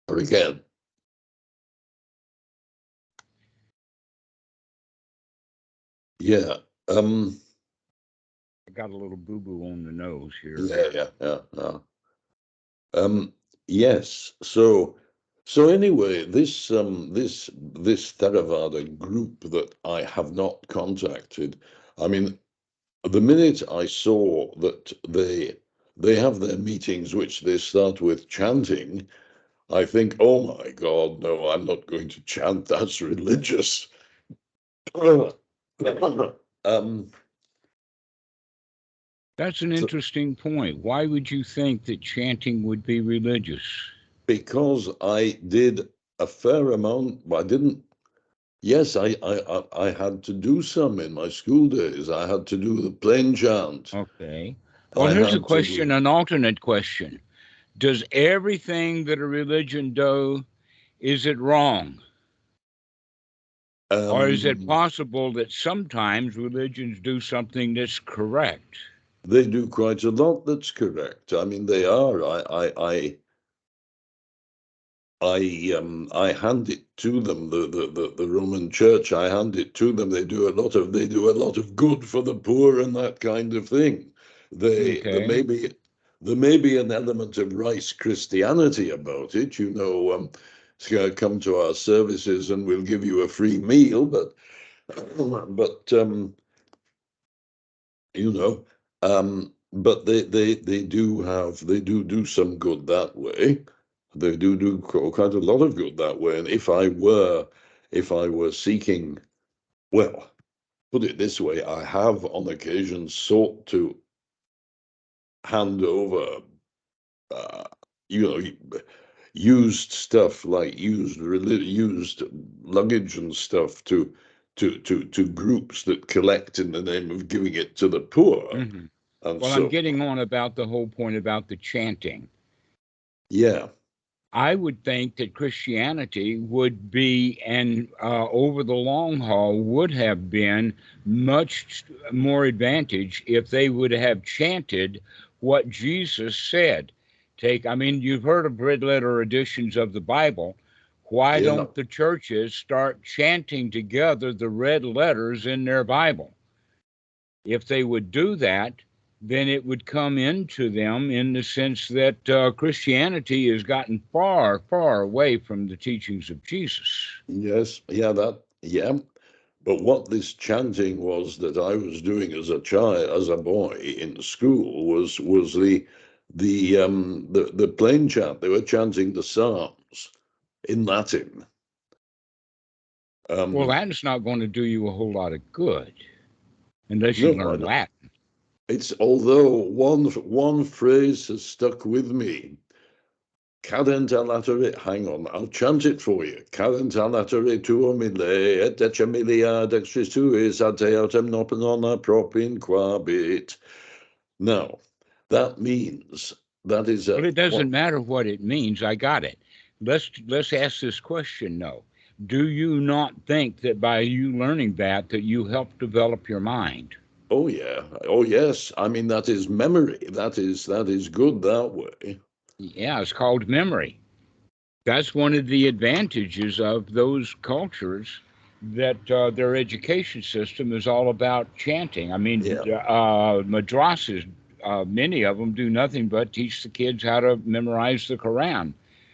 Or again. Yeah. I got a little boo-boo on the nose here. Yeah. Yes. So anyway, this Theravada group that I have not contacted, I mean, the minute I saw that they have their meetings, which they start with chanting, I think, oh my God, no, I'm not going to chant. That's religious. um, That's an so interesting point. Why would you think that chanting would be religious? because I did a fair amount, I didn't. Yes, I had to do some in my school days. I had to do the plain chant. Okay. Well, I here's a had to question, do. an alternate question. Does everything that a religion do, is it wrong? Or is it Um, possible that sometimes religions do something that's correct? they do quite a lot that's correct. I mean, they are. I hand it to them. The Roman Church. I hand it to them. They do a lot of good for the poor and that kind of thing. They Okay. there may be an element of rice Christianity about it. You know, come to our services and we'll give you a free meal. But you know, but they do have they do some good that way. They do quite a lot of good that way. And if I were seeking, well, put it this way, I have on occasion sought to hand over, uh, you know, used stuff like used luggage and stuff to groups that collect in the name of giving it to the poor. Hmm. And Well, I'm so, getting on about the whole point about the chanting. yeah, I would think that Christianity would be, and over the long haul, would have been much more advantage if they would have chanted what Jesus said. I mean, you've heard of red letter editions of the Bible. Why yeah. don't the churches start chanting together the red letters in their Bible? If they would do that, then it would come into them in the sense that Christianity has gotten far, far away from the teachings of Jesus. Yes, yeah. But what this chanting was that I was doing as a child, as a boy in school, was the plain chant. They were chanting the Psalms in Latin. Well, Um, Latin's not going to do you a whole lot of good unless you no, learn Latin. it's although one phrase has stuck with me. Cadent alatere, hang on, I'll chant it for you. Cadent alatere tuo mille, et decimilia dextris tuis ad teotem nopenona propin quabit. Now, that means that is Well, a it what? doesn't matter what it means. I got it. Let's ask this question though. Do you not think that by you learning that you help develop your mind? Oh yeah, oh yes. I mean that is memory. That is good that way. Yeah, it's called memory. That's one of the advantages of those cultures that their education system is all about chanting. I mean, Yeah. madrasas, many of them do nothing but teach the kids how to memorize the Quran,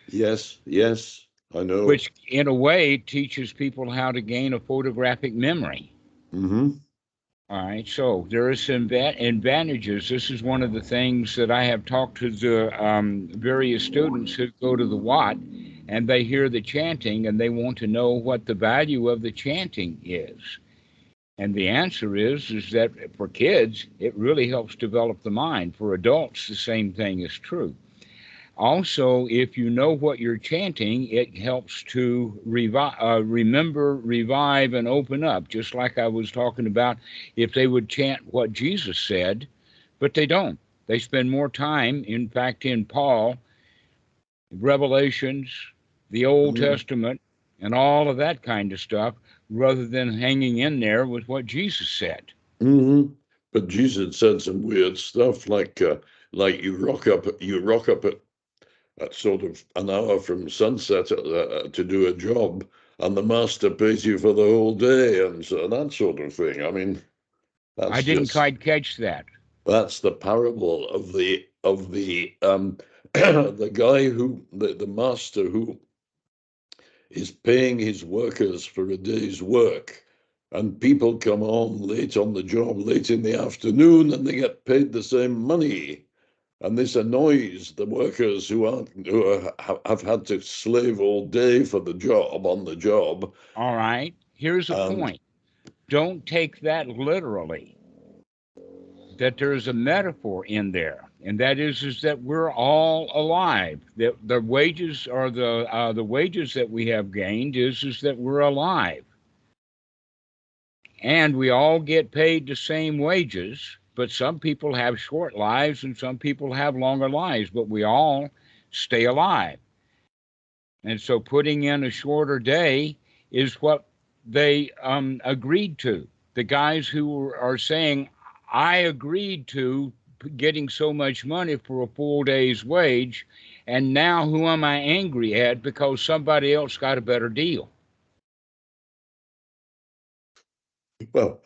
Yes. Yes. I know. which in a way teaches people how to gain a photographic memory. Mm-hmm. All right, so there are some advantages. This is one of the things that I have talked to the various students who go to the Wat, and they hear the chanting and they want to know what the value of the chanting is. And the answer is that for kids, it really helps develop the mind. For adults, the same thing is true. Also, if you know what you're chanting, it helps to remember, revive, and open up, just like I was talking about if they would chant what Jesus said, but they don't. They spend more time, in fact, in Paul, Revelations, the Old Mm-hmm. Testament, and all of that kind of stuff, rather than hanging in there with what Jesus said. Mm-hmm. But Jesus said some weird stuff like you rock up at at sort of an hour from sunset to do a job, and the master pays you for the whole day, and so that sort of thing. I mean, I that's didn't just quite catch that. that's the parable of the the guy who the master who is paying his workers for a day's work, and people come on late on the job, late in the afternoon, and they get paid the same money. And this annoys the workers have had to slave all day for the job, on the job. All right. Here's a And point. Don't take that literally. That there's a metaphor in there, and that is that we're all alive. That the wages are the wages that we have gained is that we're alive, and we all get paid the same wages. But some people have short lives, and some people have longer lives. But we all stay alive, and so putting in a shorter day is what they agreed to. The guys who are saying, I agreed to getting so much money for a full day's wage, and now who am I angry at because somebody else got a better deal? well,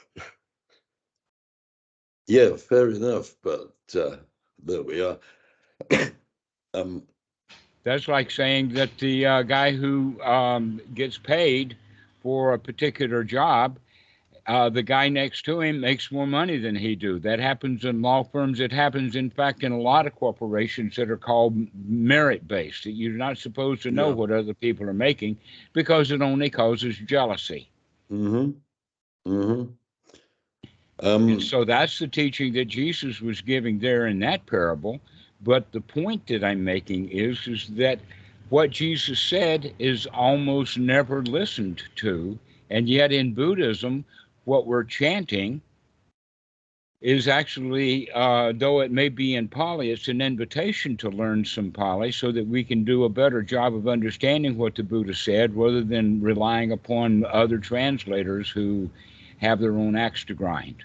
yeah, fair enough, but there we are. um, That's like saying that the guy who gets paid for a particular job, the guy next to him makes more money than he do. That happens in law firms. It happens, in fact, in a lot of corporations that are called merit-based. You're not supposed to know yeah. what other people are making because it only causes jealousy. Mm-hmm. Mm-hmm. And Um, so that's the teaching that Jesus was giving there in that parable. But the point that I'm making is that what Jesus said is almost never listened to. And yet in Buddhism, what we're chanting is actually, though it may be in Pali, it's an invitation to learn some Pali so that we can do a better job of understanding what the Buddha said rather than relying upon other translators who have their own axe to grind.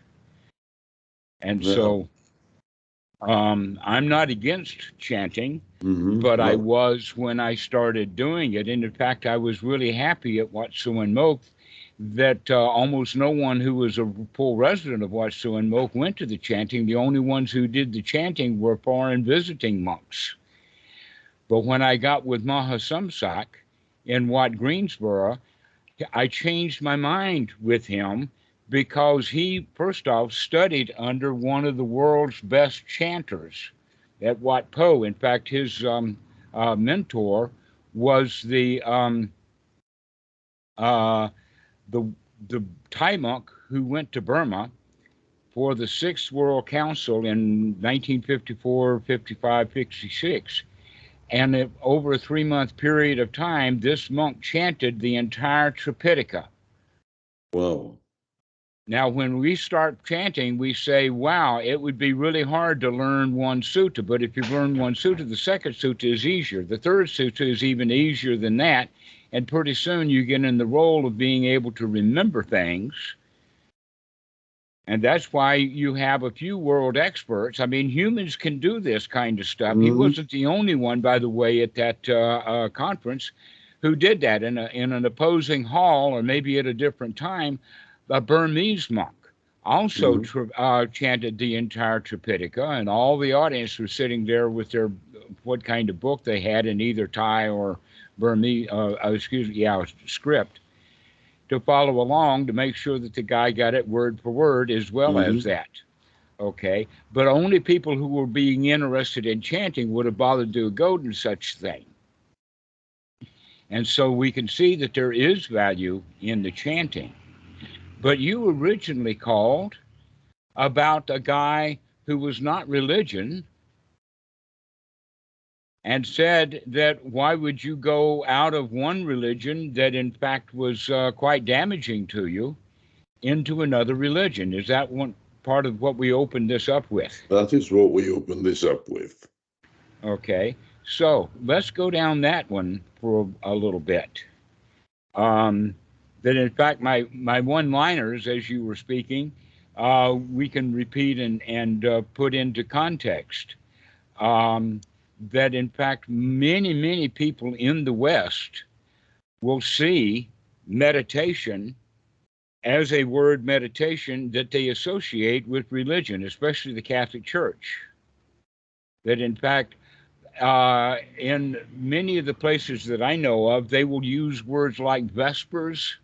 And yeah. so I'm not against chanting, Mm-hmm. but I No. was when I started doing it. And in fact, I was really happy at Wat Suan Mok that almost no one who was a full resident of Wat Suan Mok went to the chanting. The only ones who did the chanting were foreign visiting monks. But when I got with Mahasamsak in Wat Greensboro, I changed my mind with him because he, first off, studied under one of the world's best chanters at Wat Po. In fact, his mentor was uh, the the Thai monk who went to Burma for the Sixth World Council in 1954, 55, 56. And over a 3 month period of time, this monk chanted the entire Tripitaka. Wow. Now, when we start chanting, we say, wow, it would be really hard to learn one sutta. But if you learn one sutta, the second sutta is easier. The third sutta is even easier than that. And pretty soon you get in the role of being able to remember things. And that's why you have a few world experts. I mean, humans can do this kind of stuff. He Mm-hmm. wasn't the only one, by the way, at that conference who did that in an opposing hall or maybe at a different time. A Burmese monk also Mm-hmm. chanted the entire Tripitaka, and all the audience was sitting there with their what kind of book they had in either Thai or Burmese, script to follow along to make sure that the guy got it word for word as well as Mm-hmm. that. Okay, but only people who were being interested in chanting would have bothered to go to such thing. And so we can see that there is value in the chanting. But you originally called about a guy who was not religion and said that why would you go out of one religion that in fact was quite damaging to you into another religion? Is that one part of what we opened this up with? That is what we opened this up with. Okay, so let's go down that one for a little bit. Um, that in fact, my one-liners, as you were speaking, we can repeat and put into context. Um, that in fact many, many people in the West will see meditation as a word meditation that they associate with religion, especially the Catholic Church. That in fact, in many of the places that I know of, they will use words like vespers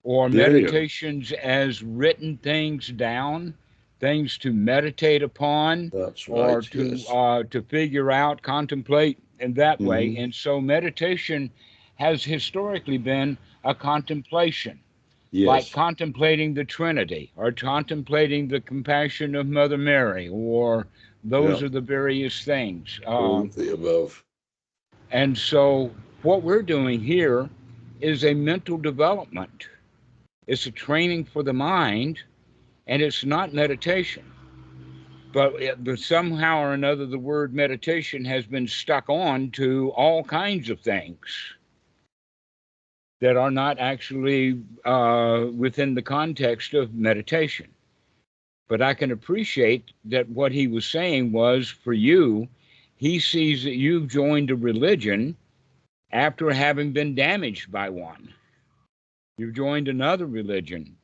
or Yeah, yeah, meditations as written things down, things to meditate upon, that's or right. Yes. to figure out, contemplate in that way. Hmm. And so meditation has historically been a contemplation, like Yes. contemplating the Trinity or contemplating the compassion of Mother Mary, or Yeah. those are the various things. All of the above. And so what we're doing here is a mental development. It's a training for the mind, and it's not meditation. But somehow or another, the word meditation has been stuck on to all kinds of things that are not actually within the context of meditation. But I can appreciate that what he was saying was for you, he sees that you've joined a religion after having been damaged by one. You've joined another religion.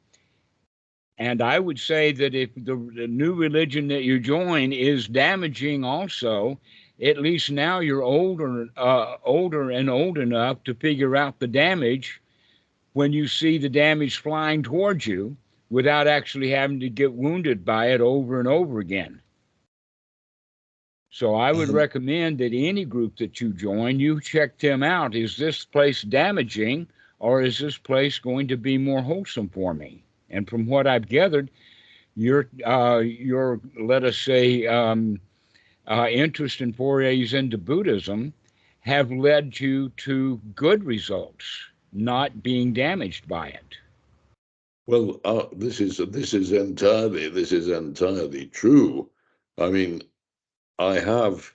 And I would say that if the new religion that you join is damaging also, at least now you're older and old enough to figure out the damage when you see the damage flying towards you without actually having to get wounded by it over and over again. So I would Um, recommend that any group that you join, you check them out. Is this place damaging, or is this place going to be more wholesome for me? And from what I've gathered, your let us say interest and forays into Buddhism have led you to good results, not being damaged by it. well, this is entirely true. I mean, I have.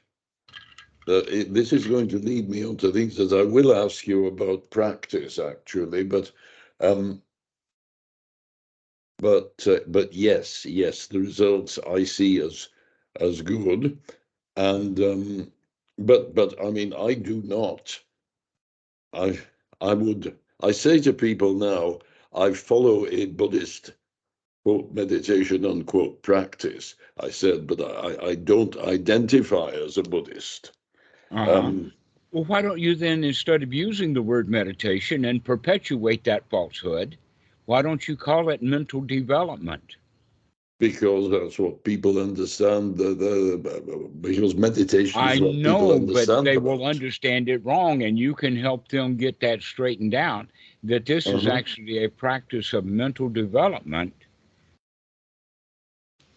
This is going to lead me on to things that I will ask you about practice, actually, um, but yes, yes, the results I see as good, and but I mean, I do not. I I say to people now, I follow a Buddhist quote meditation unquote practice. I said, but I don't identify as a Buddhist. Uh huh. Um, Well, why don't you then, instead of using the word meditation and perpetuate that falsehood, why don't you call it mental development? because that's what people understand. Because meditation I is what people know, but understand they will about. understand it wrong, and you can help them get that straightened out. That this is Uh-huh. actually a practice of mental development.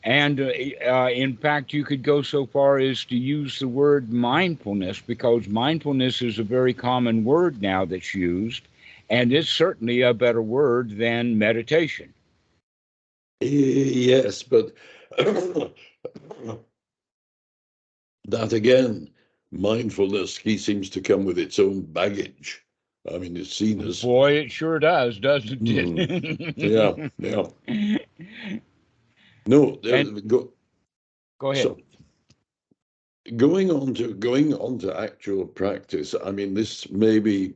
And in fact, you could go so far as to use the word mindfulness, because mindfulness is a very common word now that's used, and it's certainly a better word than meditation. Yes, but that again, mindfulness, he seems to come with its own baggage. I mean, it's seen as, Boy, it sure does, doesn't hmm, yeah, it? yeah. No, And go ahead. so going on to actual practice. I mean, this may be,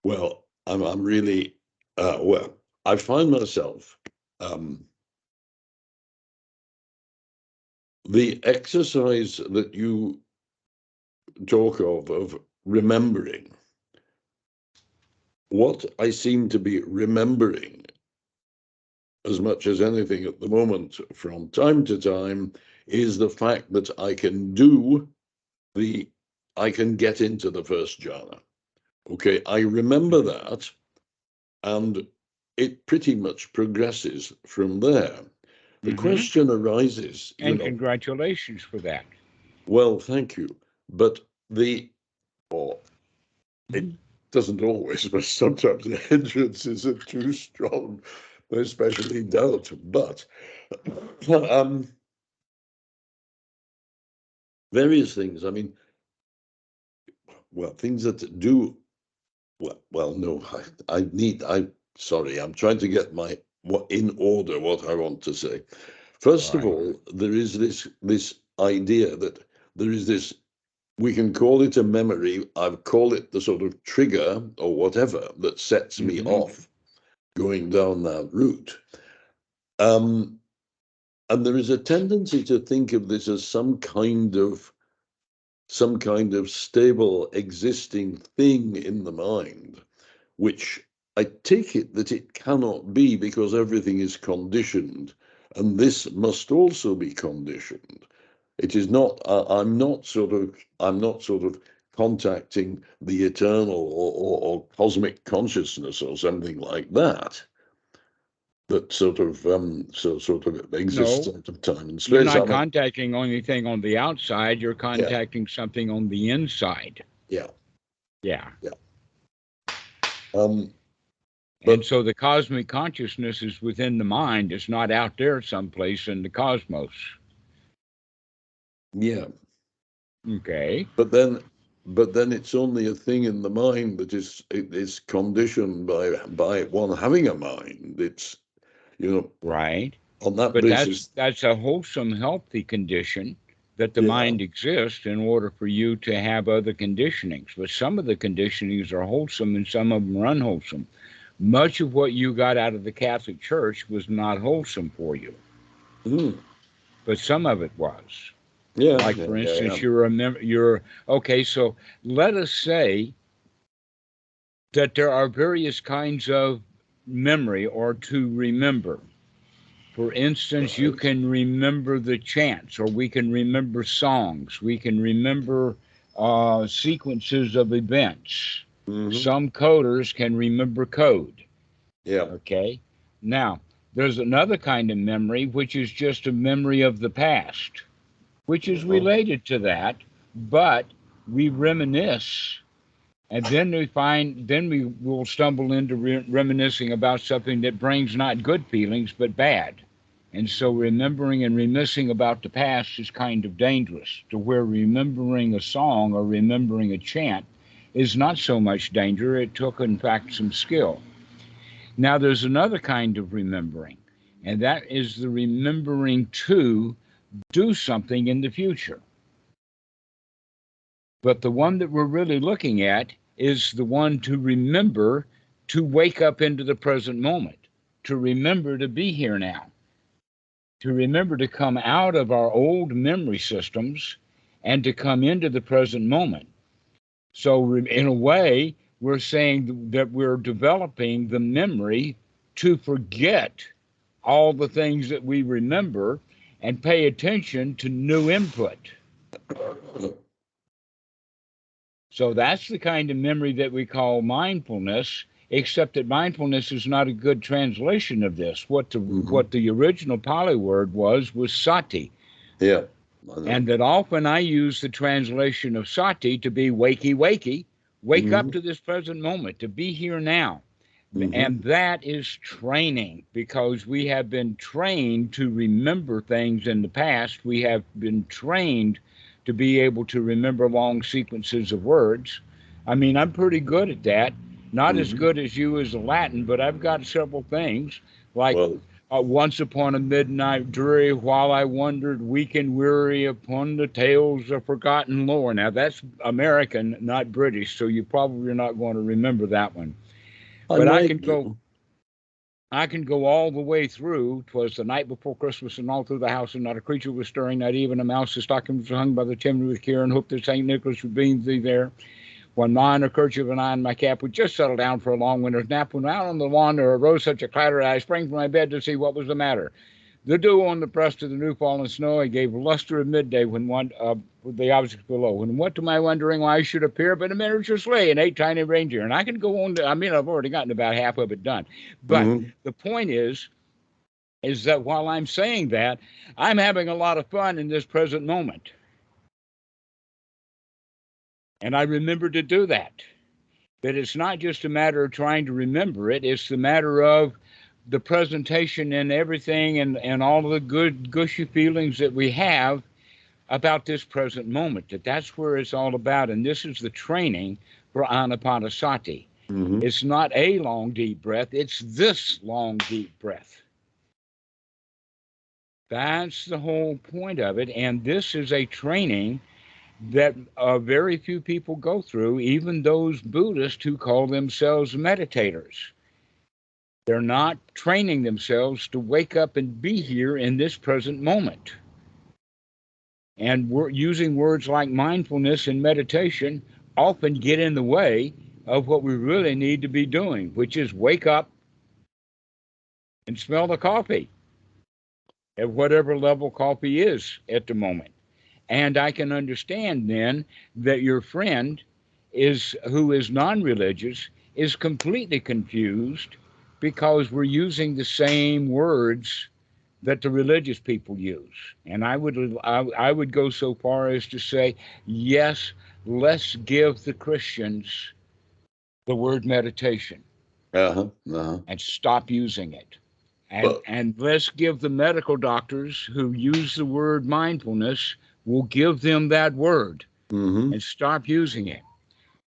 well, I'm really, well, I find myself, um, the exercise that you talk of remembering, what I seem to be remembering as much as anything at the moment from time to time is the fact that the, I can get into the first jhana. Okay, I remember Mhm. that, and it pretty much progresses from there. The Hmm. question arises, And congratulations for that. well, thank you, but or it Mhm. doesn't always, but sometimes the hindrances are too strong, especially doubt. But um, various things. I mean, well, things that do well. No, sorry, I'm trying to get my what in order what I want to say. All First of right. all, there is this idea that there is this. we can call it a memory. I call it the sort of trigger or whatever that sets me off going down that route. And there is a tendency to think of this as some kind of stable existing thing in the mind, which I take it that it cannot be, because everything is conditioned, and this must also be conditioned. It is not. I'm not sort of contacting the eternal or cosmic consciousness or something like that. That sort of exists No, out of time and you're space. I not mean, contacting anything on the outside. You're yeah, contacting something on the inside. yeah, Yeah. yeah. Um, And but so the cosmic consciousness is within the mind. It's not out there someplace in the cosmos. yeah, Okay. but then it's only a thing in the mind that is conditioned by one having a mind. It's, you know, Right. on that But that's basis. that's a wholesome, healthy condition that the Yeah. mind exists in order for you to have other conditionings. But some of the conditionings are wholesome and some of them are unwholesome. Much of what you got out of the Catholic Church was not wholesome for you, Mm. but some of it was. Yeah, Like, yeah, for yeah, yeah. instance, you're okay. So let us say that there are various kinds of memory or to remember. For instance, you Right. can remember the chants, or we can remember songs. We can remember sequences of events. Hmm. Some coders can remember code. Yeah. Okay. Now, there's another kind of memory, which is just a memory of the past, which is Yeah. related to that, but we reminisce. And then we will stumble into reminiscing about something that brings not good feelings, but bad. And so remembering and reminiscing about the past is kind of dangerous, to where remembering a song or remembering a chant is not so much danger. It took, in fact, some skill. Now, there's another kind of remembering, and that is the remembering to do something in the future. But the one that we're really looking at is the one to remember to wake up into the present moment, to remember to be here now, to remember to come out of our old memory systems and to come into the present moment. So, in a way, we're saying that we're developing the memory to forget all the things that we remember and pay attention to new input. So that's the kind of memory that we call mindfulness, except that mindfulness is not a good translation of this. Hmm. What the original Pali word was sati. Yeah. I know. And that often I use the translation of sati to be wakey wakey, wake up Hmm. to this present moment, to be here now. Hmm. And that is training, because we have been trained to remember things in the past. We have been trained to be able to remember long sequences of words. I mean, I'm pretty good at that. Not as Hmm. good as you as a Latin, but I've got several things like Well, once upon a midnight dreary, while I wandered weak and weary upon the tales of forgotten lore. Now, that's American, not British, so you probably are not going to remember that one. I But might do. I can go all the way through. 'Twas the night before Christmas, and all through the house, and not a creature was stirring, not even a mouse. The stocking was hung by the chimney with care, and hoped that St. Nicholas would be thee there. When mine a kerchief and I and my cap would just settle down for a long winter's nap, when out on the lawn there arose such a clatter, I sprang from my bed to see what was the matter. The dew on the breast of the new fallen snow, I gave luster of midday when one with the objects below. And what to my wondering why should appear but a miniature sleigh and 8 tiny reindeer. And I can go on to, I mean, I've already gotten about half of it done. But Hmm. the point is that while I'm saying that, I'm having a lot of fun in this present moment. And I remember to do that. That it's not just a matter of trying to remember it, it's the matter of the presentation and everything and all of the good, gushy feelings that we have about this present moment. That's where it's all about. And this is the training for anapanasati. Hmm. It's not a long, deep breath, it's this long, deep breath. That's the whole point of it. And this is a training that very few people go through, even those Buddhists who call themselves meditators. They're not training themselves to wake up and be here in this present moment. And we're using words like mindfulness and meditation often get in the way of what we really need to be doing, which is wake up and smell the coffee at whatever level coffee is at the moment. And I can understand then that your friend is who is non-religious is completely confused because we're using the same words that the religious people use. And I would go so far as to say, yes, let's give the Christians the word meditation Uh-huh. Uh-huh. and stop using it. And But and let's give the medical doctors who use the word mindfulness, we'll give them that word mm-hmm. and stop using it.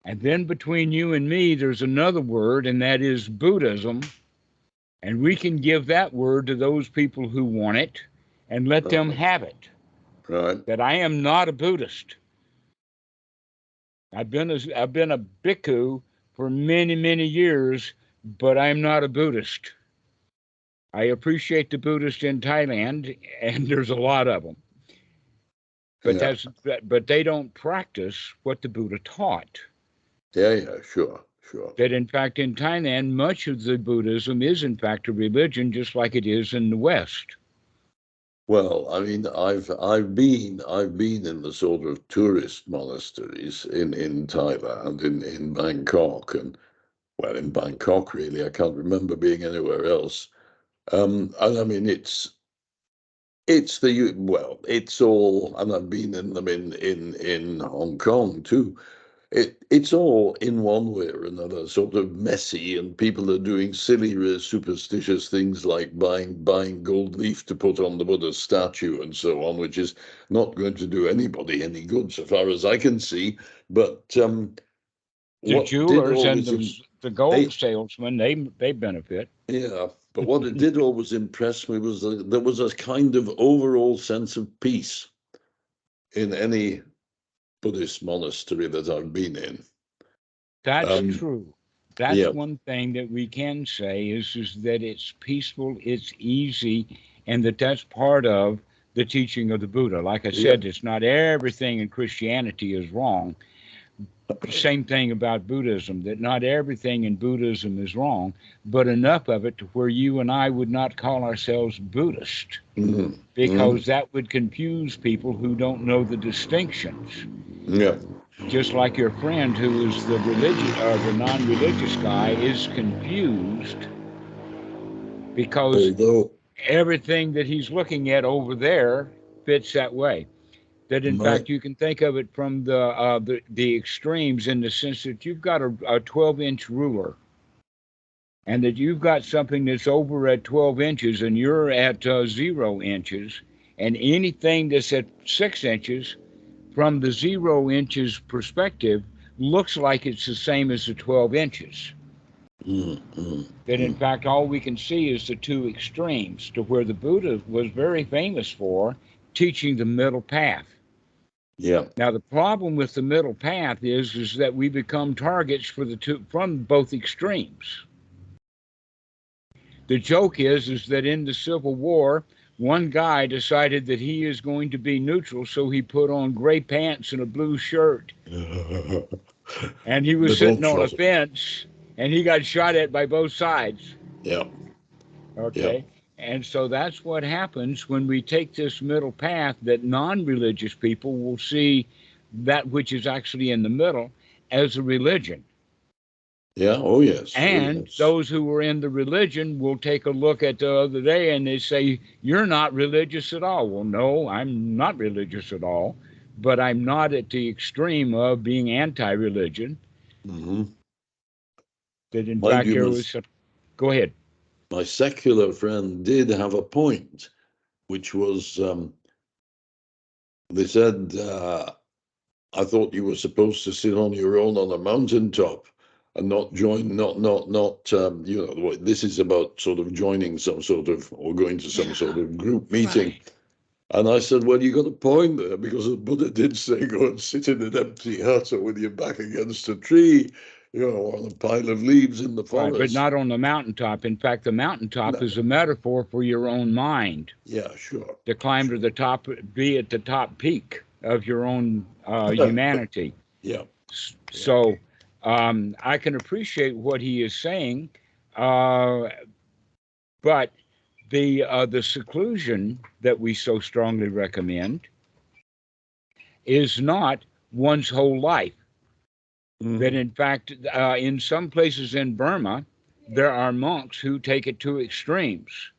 And then between you and me, there's another word, and that is Buddhism. And we can give that word to those people who want it and let them Uh-huh. have it. Right. That I am not a Buddhist. I've been a bhikkhu for many, many years, but I'm not a Buddhist. I appreciate the Buddhists in Thailand, and there's a lot of them. But Yeah. but they don't practice what the Buddha taught. Yeah, yeah, sure, sure. That in fact in Thailand, much of the Buddhism is in fact a religion, just like it is in the West. Well, I mean, I've been in the sort of tourist monasteries in Thailand, in Bangkok, and well, in Bangkok really. I can't remember being anywhere else. And I mean, it's the well, it's all, and I've been in them in Hong Kong too. It's all in one way or another sort of messy, and people are doing silly, superstitious things like buying gold leaf to put on the Buddha statue and so on, which is not going to do anybody any good, so far as I can see. But The what did jewelers and always the gold they salesmen, they benefit. yeah, but what it did always impress me was that there was a kind of overall sense of peace in any Buddhist monastery that I've been in. That's Um, true. That's yeah, one thing that we can say is that it's peaceful, it's easy, and that's part of the teaching of the Buddha. Like I yeah. said, it's not everything in Christianity is wrong. Same thing about Buddhism, that not everything in Buddhism is wrong, but enough of it to where you and I would not call ourselves Buddhist, Hmm. Hmm. because that would confuse people who don't know the distinctions. Yeah. Just like your friend who is the religious or the non-religious guy is confused because Although everything that he's looking at over there fits that way. That in my fact you can think of it from the extremes, in the sense that you've got a 12-inch ruler, and that you've got something that's over at 12 inches and you're at 0 inches, and anything that's at 6 inches from the 0 inches perspective looks like it's the same as the 12 inches. mm, mm, That in mm. fact all we can see is the two extremes, to where the Buddha was very famous for teaching the middle path. Yeah, Now the problem with the middle path is that we become targets for the two from both extremes. The joke is that in the Civil War, one guy decided that he is going to be neutral, so he put on gray pants and a blue shirt, the and he was sitting dog on a trotter. fence, and he got shot at by both sides. Yeah, yeah, Okay. And so that's what happens when we take this middle path, that non religious people will see that which is actually in the middle as a religion. yeah. Oh yes, oh And yes. those who are in the religion will take a look at the other day and they say, "You're not religious at all." Well, no, I'm not religious at all, but I'm not at the extreme of being anti religion. Hmm. That in Mind fact, you, there was go ahead. my secular friend did have a point, which was they said, "I thought you were supposed to sit on your own on a mountaintop." And not join, not, this is about sort of joining some sort of, or going to some sort of group meeting. Right. And I said, well, you got a point there, because the Buddha did say, go and sit in an empty hut or with your back against a tree, on a pile of leaves in the Right, but forest. not on the mountaintop. In fact, the mountaintop No. is a metaphor for your own mind. Yeah, sure. To climb to Sure. the top, be at the top peak of your own humanity. Yeah. Yeah. So I can appreciate what he is saying, uh, but the seclusion that we so strongly recommend is not one's whole life. That Mm-hmm. in fact, in some places in Burma, there are monks who take it to extremes.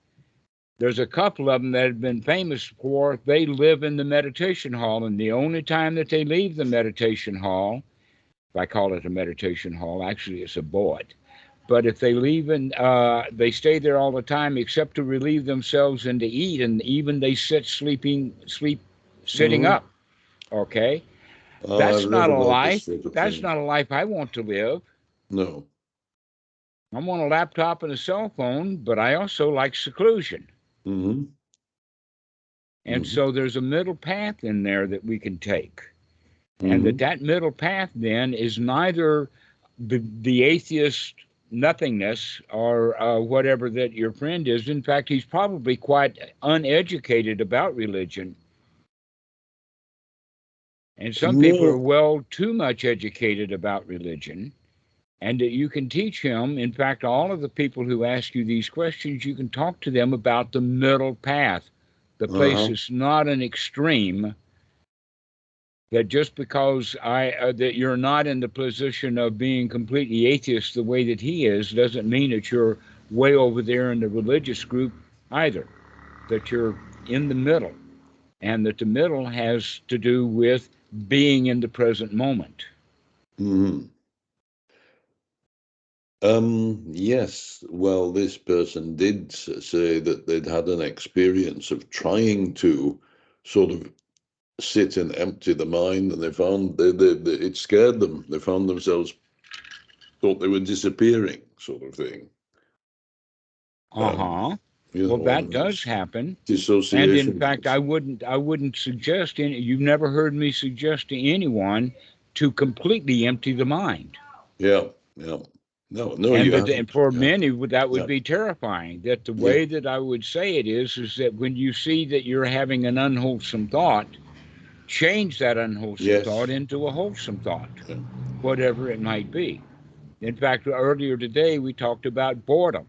There's a couple of them that have been famous for they live in the meditation hall, and the only time that they leave the meditation hall, if I call it a meditation hall, actually it's a boat. But if they leave and they stay there all the time, except to relieve themselves and to eat, and even they sleep, sitting Mm-hmm. up. Okay, I've that's not never a heard this life. sort of That's thing. not a life I want to live. No. I'm on a laptop and a cell phone, but I also like seclusion. Mm-hmm. And Mm-hmm. so there's a middle path in there that we can take. And Mm-hmm. that middle path then is neither the atheist nothingness or whatever that your friend is. In fact, he's probably quite uneducated about religion. And some people are No. well too much educated about religion. And that you can teach him. In fact, all of the people who ask you these questions, you can talk to them about the middle path, the place Uh-huh. that's not an extreme, that just because that you're not in the position of being completely atheist the way that he is doesn't mean that you're way over there in the religious group either. That you're in the middle, and that the middle has to do with being in the present moment. Mm-hmm. Yes. Well, this person did say that they'd had an experience of trying to sort of sit and empty the mind, and they found it scared them. They found themselves, thought they were disappearing, sort of thing. Uh Um, huh. Well, that and does it's happen. And in dissociation. fact, I wouldn't suggest any. You've never heard me suggest to anyone to completely empty the mind. Yeah, yeah. No, no, And you that, and haven't. for Yeah, many, that would yeah, be terrifying. That the yeah. way that I would say it is that when you see that you're having an unwholesome thought, change that unwholesome thought Yes. into a wholesome thought, Yeah. whatever it might be. In fact, earlier today we talked about boredom,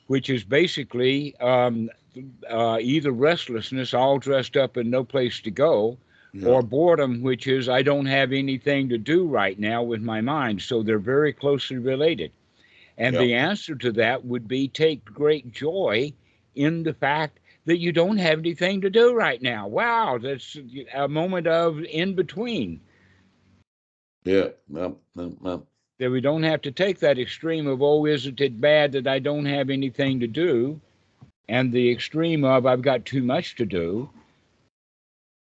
which is basically either restlessness, all dressed up and no place to go, Yeah. or boredom, which is I don't have anything to do right now with my mind. So they're very closely related. And Yeah. the answer to that would be take great joy in the fact that you don't have anything to do right now. Wow, that's a moment of in between. Yeah. Yeah. Yeah. Yeah. That we don't have to take that extreme of, oh, isn't it bad that I don't have anything to do? And the extreme of, I've got too much to do.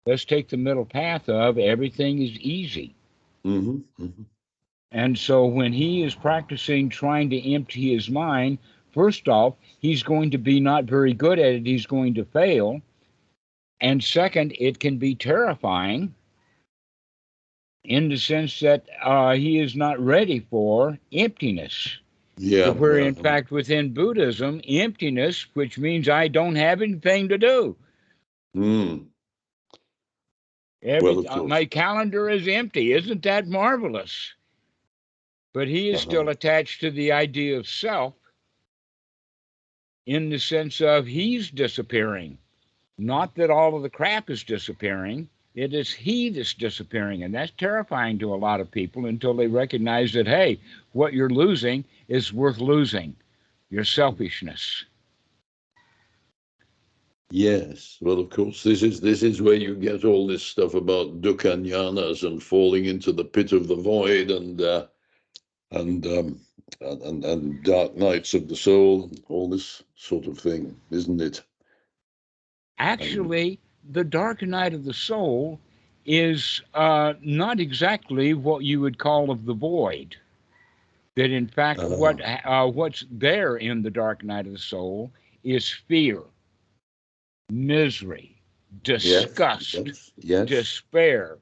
Let's take the middle path of, everything is easy. Mm-hmm. Mm-hmm. And so when he is practicing trying to empty his mind, first off, he's going to be not very good at it. He's going to fail. And second, it can be terrifying in the sense that he is not ready for emptiness. To Yeah. where, Yeah. in fact, within Buddhism, emptiness, which means I don't have anything to do. Mm. Well, Every of course. my calendar is empty. Isn't that marvelous? But he is Uh-huh. still attached to the idea of self in the sense of he's disappearing. Not that all of the crap is disappearing. It is he that's disappearing. And that's terrifying to a lot of people until they recognize that, hey, what you're losing is worth losing your selfishness. Yes. Well, of course, this is where you get all this stuff about dukkha jnanas and falling into the pit of the void, and and dark nights of the soul, all this sort of thing, isn't it? And Actually, the dark night of the soul is not exactly what you would call of the void. That in fact, uh, what's there in the dark night of the soul is fear. misery, Yes, disgust, yes, yes. despair,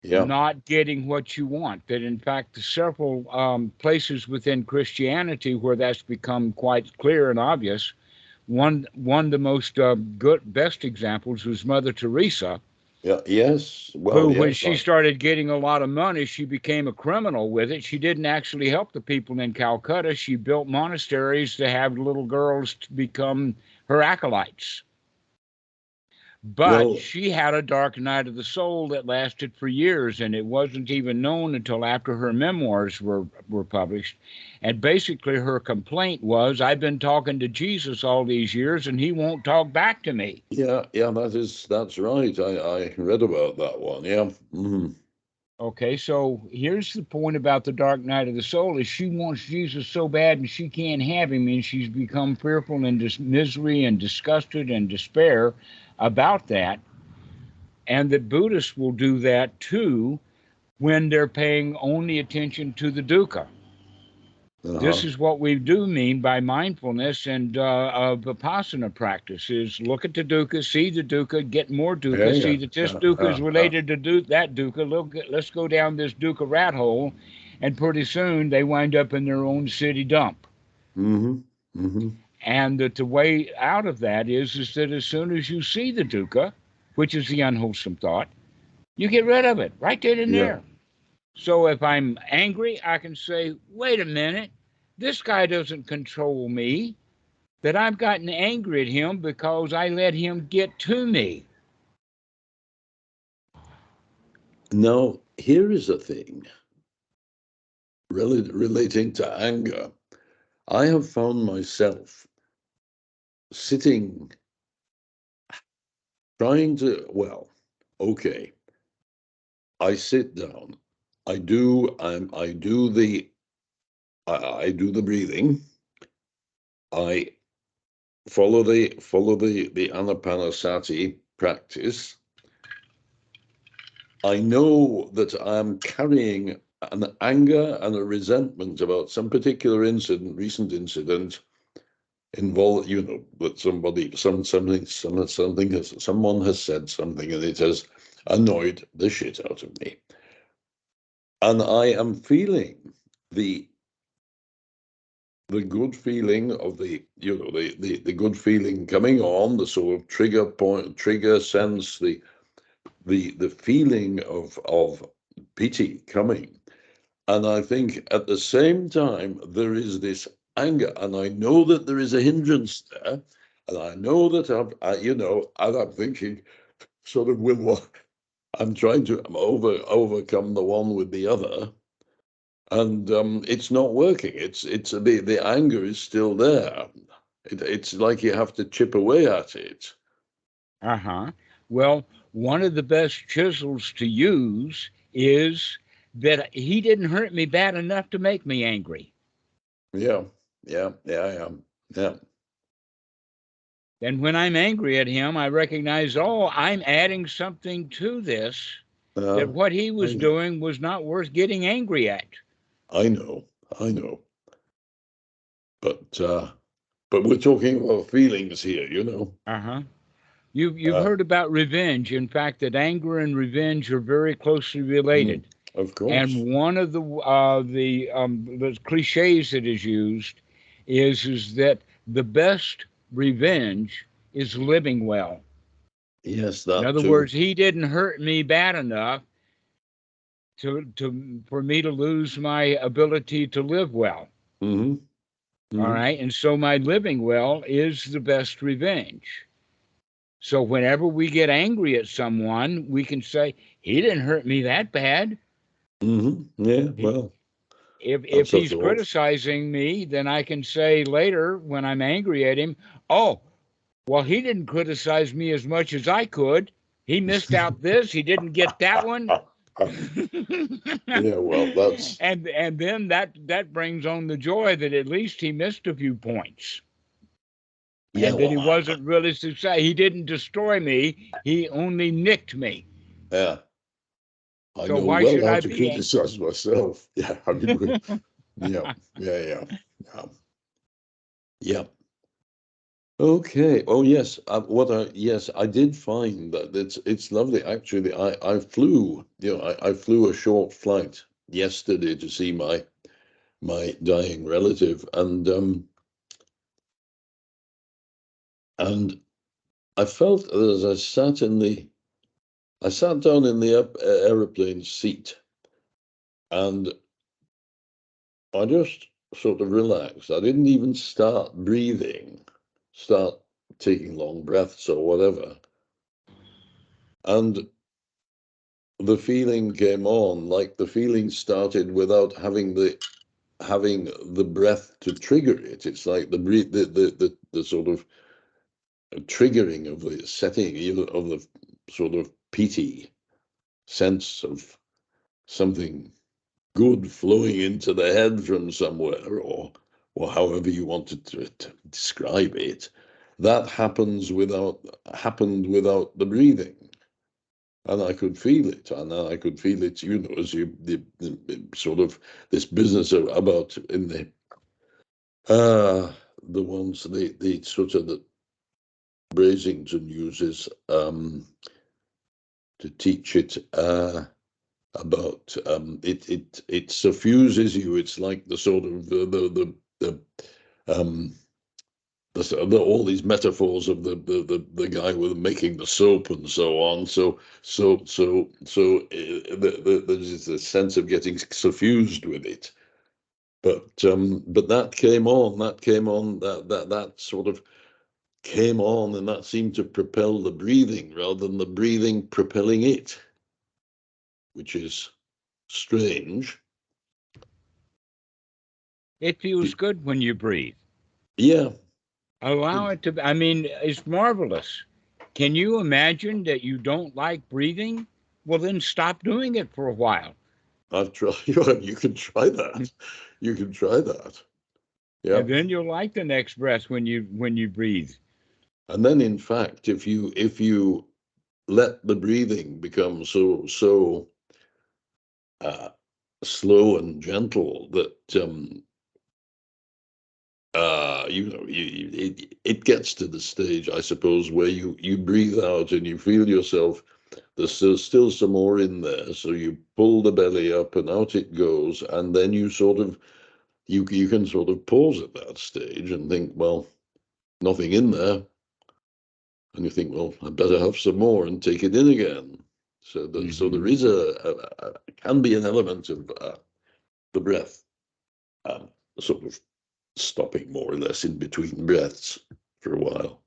Yeah, not getting what you want. That, in fact, the several places within Christianity where that's become quite clear and obvious. One of the most best examples was Mother Teresa, yeah, yes. who, Well, when yes, she started getting a lot of money, she became a criminal with it. She didn't actually help the people in Calcutta. She built monasteries to have little girls to become her acolytes. But well, she had a dark night of the soul that lasted for years, and it wasn't even known until after her memoirs were published. And basically, her complaint was, I've been talking to Jesus all these years, and he won't talk back to me. yeah, yeah. That's right. I read about that one. Yeah. Mhm. Okay, so here's the point about the dark night of the soul: is she wants Jesus so bad, and she can't have him, and she's become fearful and misery and disgusted and despair about that. And that Buddhists will do that too when they're paying only attention to the dukkha. This Uh-huh. is what we do mean by mindfulness and vipassana practice: is look at the dukkha, see the dukkha, get more Yeah, dukkha, see yeah. that this dukkha is related to that dukkha. Look, let's go down this dukkha rat hole, and pretty soon they wind up in their own city dump. Mm-hmm. Mm-hmm. And that the way out of that is that as soon as you see the dukkha, which is the unwholesome thought, you get rid of it right then and Yeah. there. So if I'm angry, I can say, wait a minute, this guy doesn't control me, that I've gotten angry at him because I let him get to me. Now, here is a thing relating to anger. I have found myself sitting, trying to, well, okay, I sit down. I do I do the breathing. I follow the anapanasati practice. I know that I'm carrying an anger and a resentment about some particular incident, recent incident, involve, that someone has said something and it has annoyed the shit out of me, and I am feeling the the good feeling of the good feeling coming on, the sort of trigger sense, the feeling of pity coming. And I think at the same time, there is this anger, and I know that there is a hindrance there. And I know that and I'm thinking, sort of, with what I'm trying to overcome the one with the other, and it's not working. It's the anger is still there. It's like you have to chip away at it. Uh huh. Well, one of the best chisels to use is that he didn't hurt me bad enough to make me angry. Yeah, yeah, yeah, yeah, yeah. And when I'm angry at him, I recognize, oh, I'm adding something to this, that Uh, what he I was know, doing was not worth getting angry at. I know, I know. But we're talking about feelings here. Uh huh. You've Uh, heard about revenge. In fact, that anger and revenge are very closely mm, related. of course. And one of the cliches that is used is that the best revenge is living well. Yes, In that other too. words, he didn't hurt me bad enough to for me to lose my ability to live well. Hmm. All Hmm. right, and so my living well is the best revenge. So whenever we get angry at someone, we can say, he didn't hurt me that bad. Hmm. Yeah, He, well, if that's a he's thought. criticizing me, then I can say later when I'm angry at him, oh, well, he didn't criticize me as much as I could. He missed out this, he didn't get that one. Yeah, well, that's, And then that brings on the joy that at least he missed a few points. yeah, And that well, he wasn't really success. He didn't destroy me. He only nicked me. yeah, I So know why well should how I to be criticize myself. Yeah, I mean, yeah, yeah, yeah, yeah, yeah. Okay. Oh yes. Yes, I did find that it's lovely. Actually, I flew. I flew a short flight yesterday to see my dying relative, and I felt as I sat down in the aeroplane seat, and I just sort of relaxed. I didn't even start breathing, start taking long breaths or whatever. And the feeling came on, like the feeling started without having the breath to trigger it. It's like the breathe, the sort of triggering of the setting, either of the sort of peaty sense of something good flowing into the head from somewhere, or however you wanted to describe it. That happened without the breathing. And I could feel it, and I could feel it, as the sort of this business about in the ones the sort of that Brasington uses to teach it about it suffuses you. It's like the sort of um all these metaphors of the guy with making the soap and so on. There's a sense of getting suffused with it. But that came on. That sort of came on, and that seemed to propel the breathing rather than the breathing propelling it, which is strange. It feels good when you breathe. Yeah. Allow it to, I mean, it's marvelous. Can you imagine that you don't like breathing? Well, then stop doing it for a while. I've tried. You can try that. You can try that. Yeah. And then you'll like the next breath when you breathe. And then, in fact, if you let the breathing become so uh, slow and gentle that it gets to the stage, I suppose, where you breathe out and you feel yourself. There's still some more in there, so you pull the belly up and out it goes, and then you can sort of pause at that stage and think, well, nothing in there. And you think, well, I'd better have some more and take it in again. So there Hmm. is can be an element of the breath, um, sort of stopping more or less in between breaths for a while.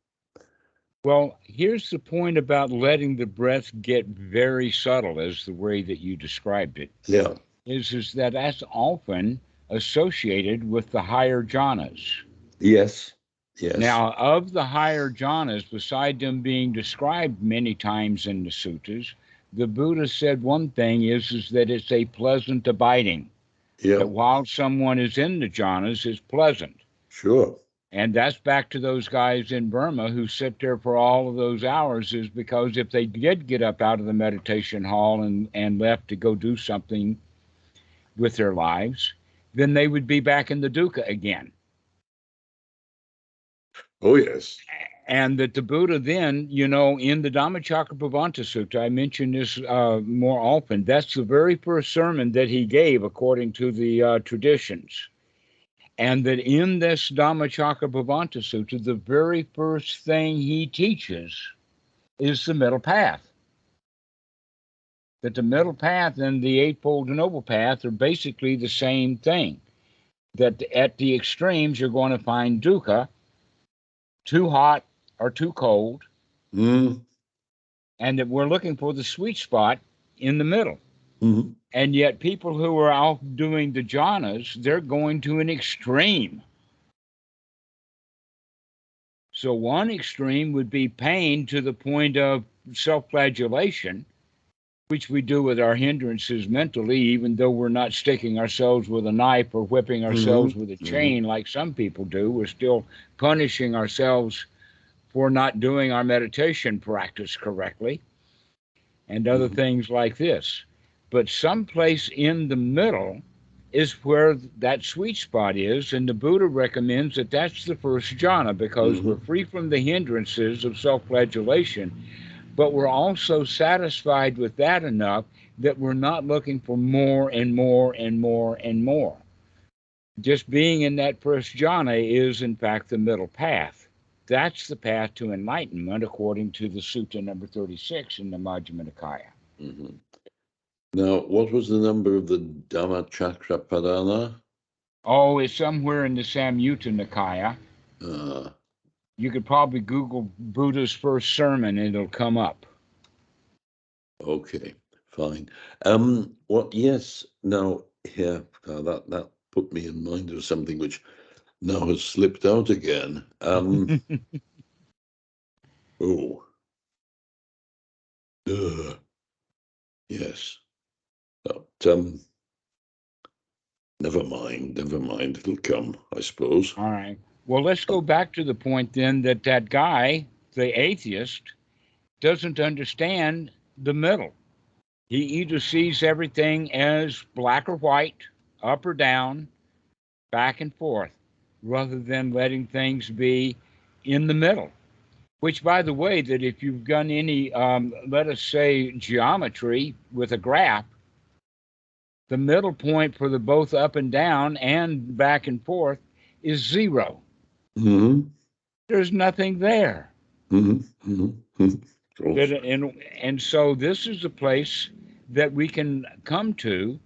Well, here's the point about letting the breath get very subtle, as the way that you described it, Yeah. is that that's often associated with the higher jhanas. Yes. Yes. Now, of the higher jhanas, beside them being described many times in the suttas, the Buddha said one thing is that it's a pleasant abiding, Yeah. that while someone is in the jhanas, it's pleasant. Sure. And that's back to those guys in Burma who sit there for all of those hours, is because if they did get up out of the meditation hall and left to go do something with their lives, then they would be back in the dukkha again. Oh yes. And that the Buddha then, in the Dhammacakkappavattana Sutta, I mention this more often, that's the very first sermon that he gave according to the traditions. And that in this Dhammacakkappavattana Sutta, the very first thing he teaches is the middle path. That the middle path and the Eightfold Noble Path are basically the same thing. That at the extremes, you're going to find dukkha, too hot or too cold, Mm. and that we're looking for the sweet spot in the middle. Mm-hmm. And yet, people who are out doing the jhanas, they're going to an extreme. So, one extreme would be pain to the point of self flagellation, which we do with our hindrances mentally, even though we're not sticking ourselves with a knife or whipping ourselves Mm-hmm. with a Mm-hmm. chain like some people do. We're still punishing ourselves for not doing our meditation practice correctly and other Mm-hmm. things like this. But someplace in the middle is where that sweet spot is. And the Buddha recommends that that's the first jhana because we're Hmm. free from the hindrances of self flagellation, but we're also satisfied with that enough that we're not looking for more and more and more and more. Just being in that first jhana is, in fact, the middle path. That's the path to enlightenment, according to the Sutta number 36 in the Majjhima Nikaya. Hmm. Now, what was the number of the Dhammachakrapadana? Oh, it's somewhere in the Samyutta Nikaya. Uh, You could probably Google Buddha's first sermon and it'll come up. okay, fine. What? Yes. Now, here, that put me in mind of something which now has slipped out again. Oh, yes. But, never mind. Never mind. It'll come, I suppose. All right. Well, let's go back to the point then that that guy, the atheist, doesn't understand the middle. He either sees everything as black or white, up or down, back and forth, rather than letting things be in the middle. Which, by the way, that if you've done any, let us say, geometry with a graph, the middle point for the both up and down and back and forth is zero. Hmm. There's nothing there. Hmm. Hmm. Hmm. That, and so this is a place that we can come to,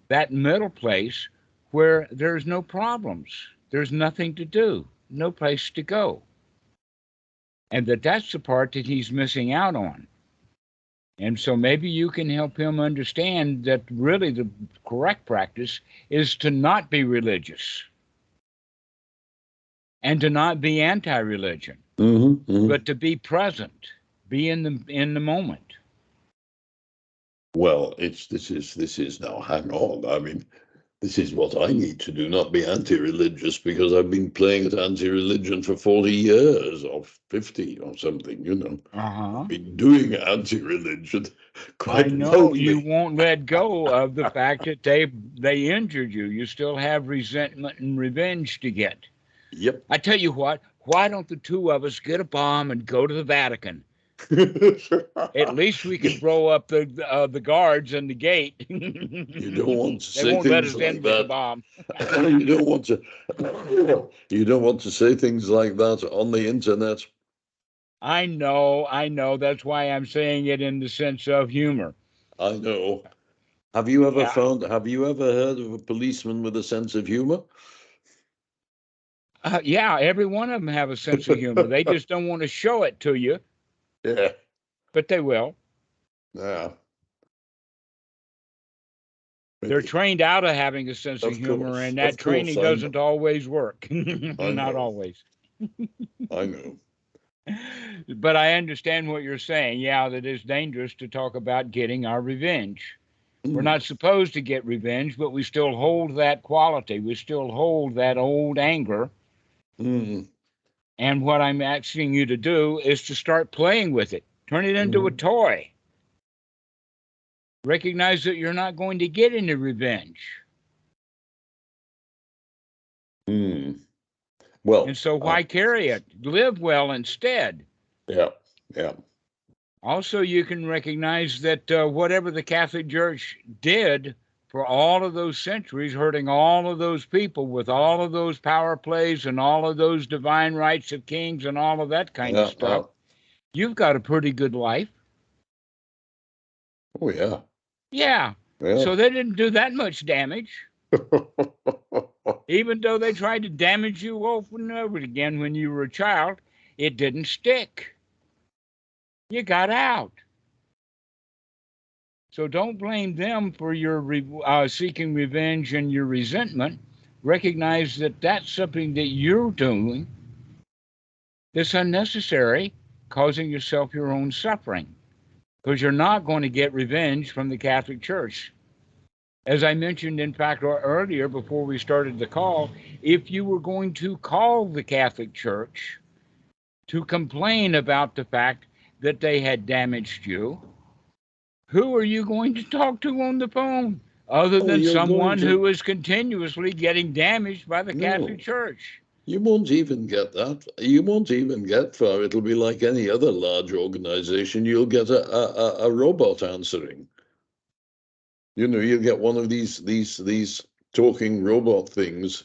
that middle place where there's no problems. There's nothing to do, no place to go. And that's the part that he's missing out on. And so maybe you can help him understand that really the correct practice is to not be religious and to not be anti-religion, Hmm. Hmm. but to be present, be in the moment. Well, this is now. Hang on. I mean, this is what I need to do, not be anti-religious, because I've been playing at anti-religion for 40 years or 50 or something, Uh-huh. I've been doing anti-religion I quite know you loudly. won't let go of the fact that they injured you. You still have resentment and revenge to get. Yep. I tell you what, why don't the two of us get a bomb and go to the Vatican? At least we can blow up the guards and the gate. You don't want to They say won't let things us in like with the that. bomb. You don't want to. You don't want to say things like that on the internet. I know, I know. That's why I'm saying it in the sense of humor. I know. Have you ever Yeah, found? Have you ever heard of a policeman with a sense of humor? yeah. Every one of them have a sense of humor. They just don't want to show it to you, Yeah. but they will. Yeah. They're Maybe. trained out of having a sense of Of humor, course. and Of that course. training I know. doesn't always work. I Not know. always. I know. But I understand what you're saying. Yeah, that it's dangerous to talk about getting our revenge. We're Mm. not supposed to get revenge, but we still hold that quality. We still hold that old anger. Mm. And what I'm asking you to do is to start playing with it. Turn it into a Mm. toy. Recognize that you're not going to get any revenge. Mm. And Well, so why carry it? Live well instead. yeah, yeah. Also, you can recognize that whatever the Catholic Church did for all of those centuries, hurting all of those people with all of those power plays and all of those divine rights of kings and all of that kind of Yeah. stuff, you've got a pretty good life. Oh, yeah. Yeah. Yeah. So they didn't do that much damage, even though they tried to damage you over and over again when you were a child. It didn't stick. You got out. So don't blame them for your seeking revenge and your resentment. Recognize that that's something that you're doing that's unnecessary, causing yourself your own suffering, because you're not going to get revenge from the Catholic Church. As I mentioned, in fact, earlier before we started the call, if you were going to call the Catholic Church to complain about the fact that they had damaged you, who are you going to talk to on the phone? other Oh, than you're going someone to, who is continuously getting damaged by the Catholic no, Church. you won't even get that. You won't even get far. It'll be like any other large organization. You'll get a robot answering. You get one of these talking robot things,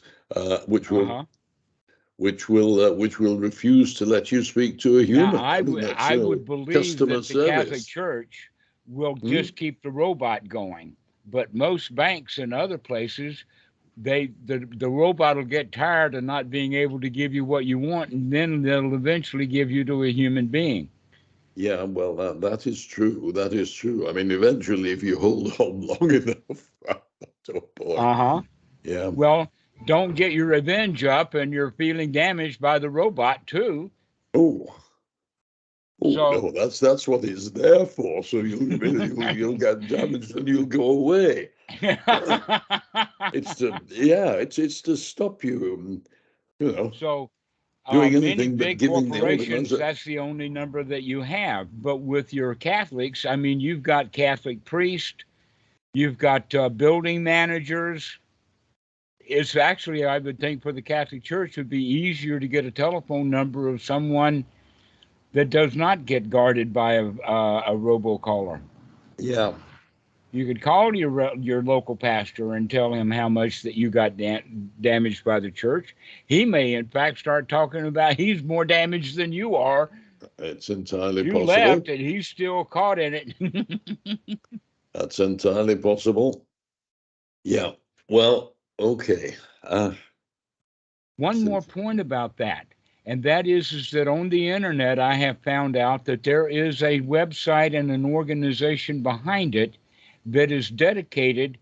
which Uh will huh. which will refuse to let you speak to a Now, human. I mean, that's, I would believe customer that the Catholic service. Church will Hmm? just keep the robot going, but most banks and other places, the robot will get tired of not being able to give you what you want, and then they'll eventually give you to a human being. Yeah, well, that is true. That is true. I mean, eventually, if you hold on long enough, oh boy, Uh huh. yeah. Well, don't get your revenge up, and you're feeling damaged by the robot too. Oh, oh So, no, that's what it's there for. So you'll get damaged and you'll go away. It's to yeah, it's to stop you, you know, so doing many anything but big giving the corporations, organizer. that's the only number that you have. But with your Catholics, I mean, you've got Catholic priests, you've got building managers. It's actually, I would think, for the Catholic Church, would be easier to get a telephone number of someone that does not get guarded by a robocaller. Yeah, You could call your local pastor and tell him how much that you got damaged by the church. He may, in fact, start talking about he's more damaged than you are. it's entirely You left possible. and he's still caught in it. That's entirely possible. Yeah. Well, okay. One more Since point about that, and that is that on the internet, I have found out that there is a website and an organization behind it that is dedicated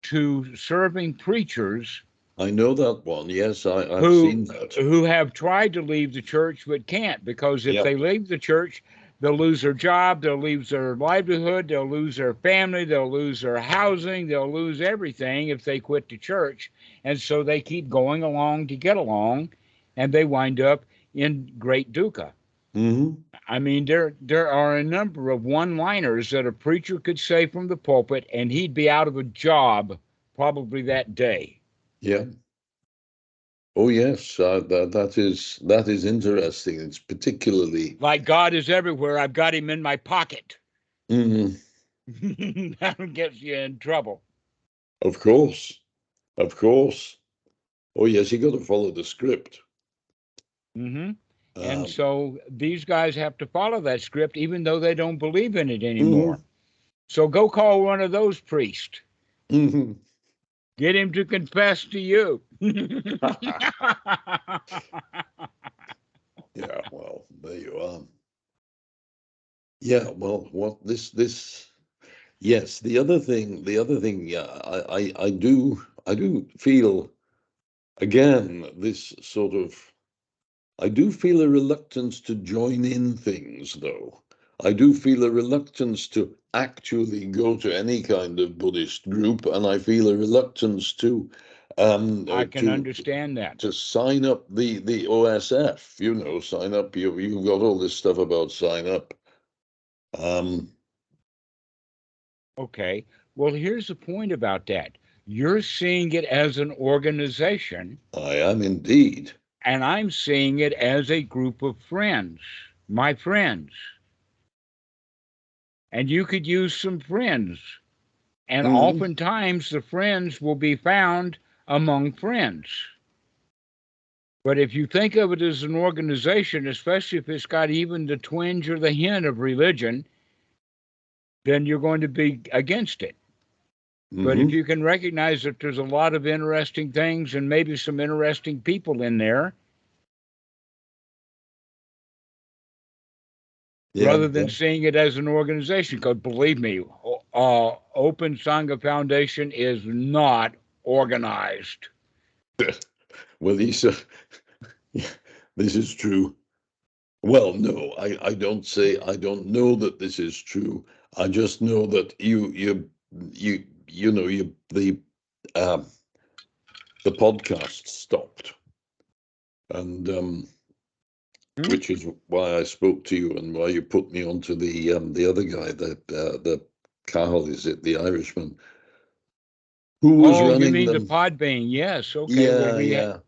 to serving preachers I know that one. Yes, I've who seen that. who have tried to leave the church but can't, because if Yep. they leave the church, they'll lose their job, they'll lose their livelihood, they'll lose their family, they'll lose their housing, they'll lose everything if they quit the church. And so they keep going along to get along, and they wind up in great dukkha. Hmm. I mean, there are a number of one-liners that a preacher could say from the pulpit, and he'd be out of a job probably that day. Yeah. Oh, yes. That is interesting. It's particularly. Like God is everywhere, I've got him in my pocket. Mhm. That'll get you in trouble. Of course. Of course. Oh, yes. You got to follow the script. Hmm. And Um, so these guys have to follow that script, even though they don't believe in it mhm. anymore. So go call one of those priests. Mhm. Get him to confess to you. Yeah. Well, there you are. Yeah. Well, what this. Yes. The other thing. Yeah. I do feel again this sort of. I do feel a reluctance to join in things, though. I do feel a reluctance to actually go to any kind of Buddhist group, and I feel a reluctance to um uh, I can to understand that. to sign up the OSF. Sign up. You've got all this stuff about sign up. Um, Okay. Well, here's the point about that. You're seeing it as an organization, I am indeed. and I'm seeing it as a group of friends, my friends. And you could use some friends. And Mhm. oftentimes the friends will be found among friends. But if you think of it as an organization, especially if it's got even the twinge or the hint of religion, then you're going to be against it. But if Mhm. you can recognize that there's a lot of interesting things and maybe some interesting people in there, Yeah. rather than Yeah. seeing it as an organization, because believe me, Open Sangha Foundation is not organized. Well, yeah, this is true. Well, no, I don't say I don't know that this is true. I just know that um the podcast stopped, and Hmm? which is why I spoke to you and why you put me onto the other guy, the Carl, is it the Irishman? Who was Oh, you running mean the them? Podbean? Yes. Okay. Well, Yeah, yeah,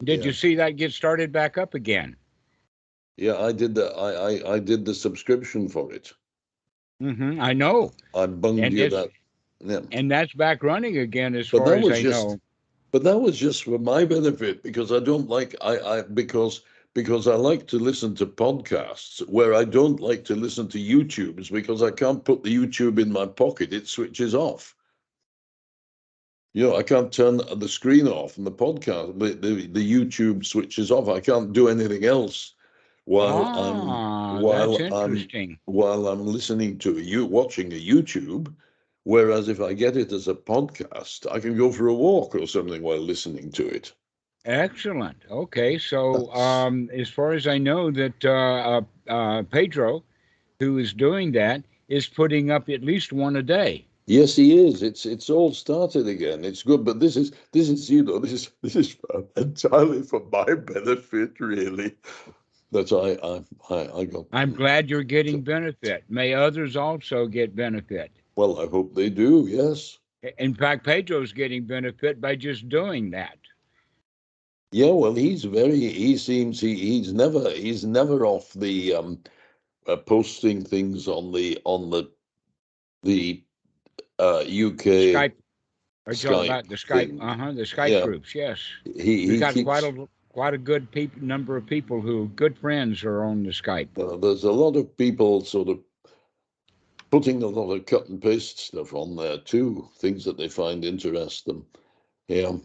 did yeah, you see that get started back up again? yeah. I did the I did the subscription for it. I know, I bunged and you it's that. Yeah, and that's back running again, as but far that as was I just know. but that was just for my benefit because I don't like I because I like to listen to podcasts where I don't like to listen to YouTubes because I can't put the YouTube in my pocket. It switches off. I can't turn the screen off and the podcast, the YouTube switches off. I can't do anything else while I'm Ah, that's while I'm interesting. while I'm listening to watching a YouTube. Whereas if I get it as a podcast, I can go for a walk or something while listening to it. Excellent. Okay, so That's as far as I know, that Pedro, who is doing that, is putting up at least one a day. Yes, he is. It's all started again. It's good, but this is this is entirely for my benefit, really. That I got. I'm glad you're getting benefit. May others also get benefit. Well, I hope they do. Yes. In fact, Pedro's getting benefit by just doing that. Yeah. Well, he seems he's never off the posting things on the UK Skype, are you talking Skype about the Skype? thing. The Skype Yeah. groups. Yes, we He got keeps. quite a good number of people who good friends are on the Skype. There's a lot of people sort of putting a lot of cut and paste stuff on there too, things that they find interesting. Yeah,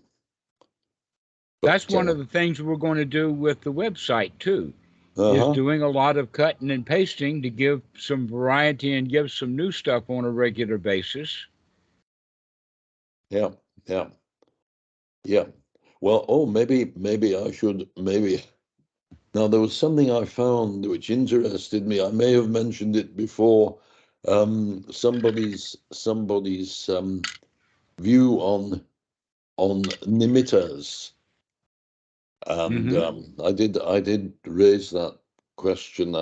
but That's one of the things we're going to do with the website too, is uh-huh. doing a lot of cutting and pasting to give some variety and give some new stuff on a regular basis. Yeah, yeah, yeah. Well, maybe I should maybe now there was something I found which interested me. I may have mentioned it before. Somebody's view on nimittas. And Hmm. I did raise that question.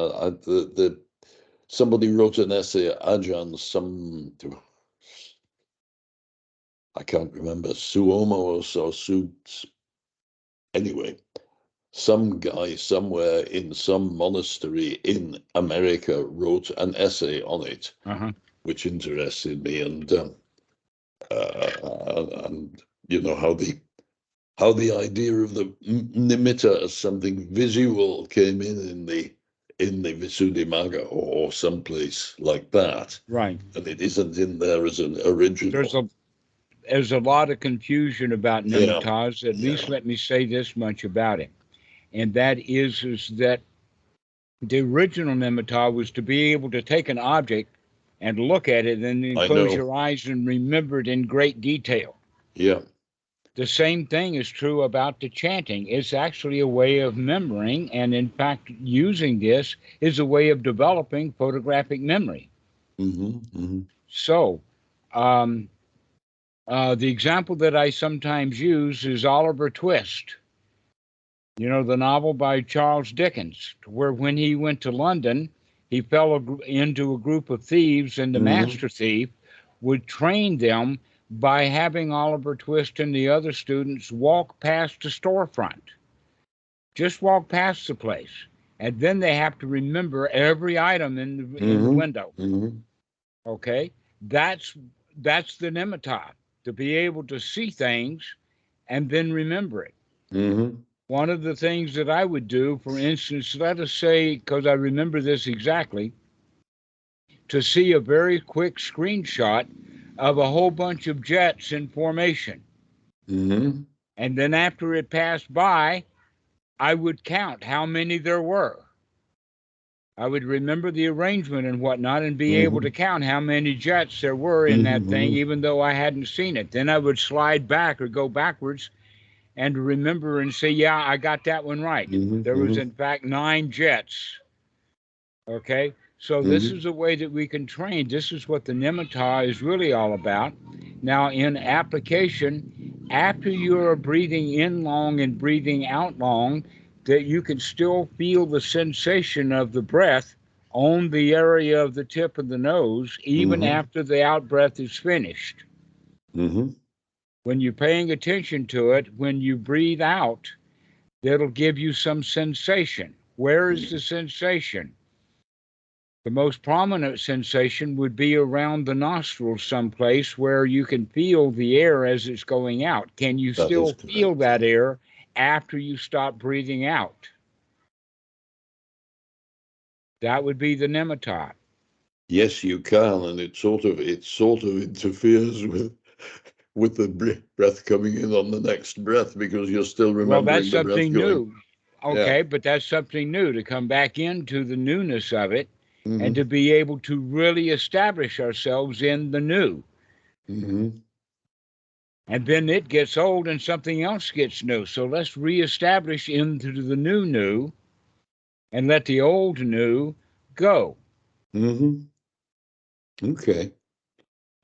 Somebody wrote an essay, Ajahn, I can't remember, Suomo or so, anyway, some guy somewhere in some monastery in America wrote an essay on it, Uh-huh. which interested me, and how the idea of the nimitta as something visual came in the Visuddhimagga or someplace like that, Right. and it isn't in there as an original. There's a there's a lot of confusion about Yeah, nimittas. At yeah. least let me say this much about it, and that is that the original nimitta was to be able to take an object and look at it and then I close know. your eyes and remember it in great detail. Yeah. The same thing is true about the chanting. It's actually a way of memorying, and in fact, using this is a way of developing photographic memory. Hmm. So, um, the example that I sometimes use is Oliver Twist. You know, the novel by Charles Dickens, where when he went to London, he fell into a group of thieves, and the Hmm. master thief would train them by having Oliver Twist and the other students walk past a storefront. Just walk past the place. And then they have to remember every item in the Hmm. window. Hmm. Okay? That's that's the nimitta, to be able to see things and then remember it. Hmm. One of the things that I would do, for instance, let us say, because I remember this exactly, to see a very quick screenshot of a whole bunch of jets in formation. Hmm. And then after it passed by, I would count how many there were. I would remember the arrangement and whatnot and be able to Hmm. count how many jets there were in that thing, Hmm. even though I hadn't seen it. Then I would slide back or go backwards and remember and say, yeah, I got that one right. There was, Hmm. in fact, 9 jets. Okay. So this Hmm. is a way that we can train. This is what the nimitta is really all about. Now, in application, after you are breathing in long and breathing out long, that you can still feel the sensation of the breath on the area of the tip of the nose, even Hmm. after the out breath is finished. Mm-hmm. When you're paying attention to it, when you breathe out, that'll give you some sensation. Where is the sensation? The most prominent sensation would be around the nostrils, someplace where you can feel the air as it's going out. Can you That is still feel correct. that air after you stop breathing out? That would be the nematode. Yes, you can, and it sort of interferes with the breath coming in on the next breath because you're still Well, that's remembering the breath something going. new. Yeah. Okay, but that's something new to come back into the newness of it and Mm-hmm. to be able to really establish ourselves in the new. Mm-hmm. And then it gets old and something else gets new. So let's reestablish into the new and let the old new go. Mm-hmm. Okay.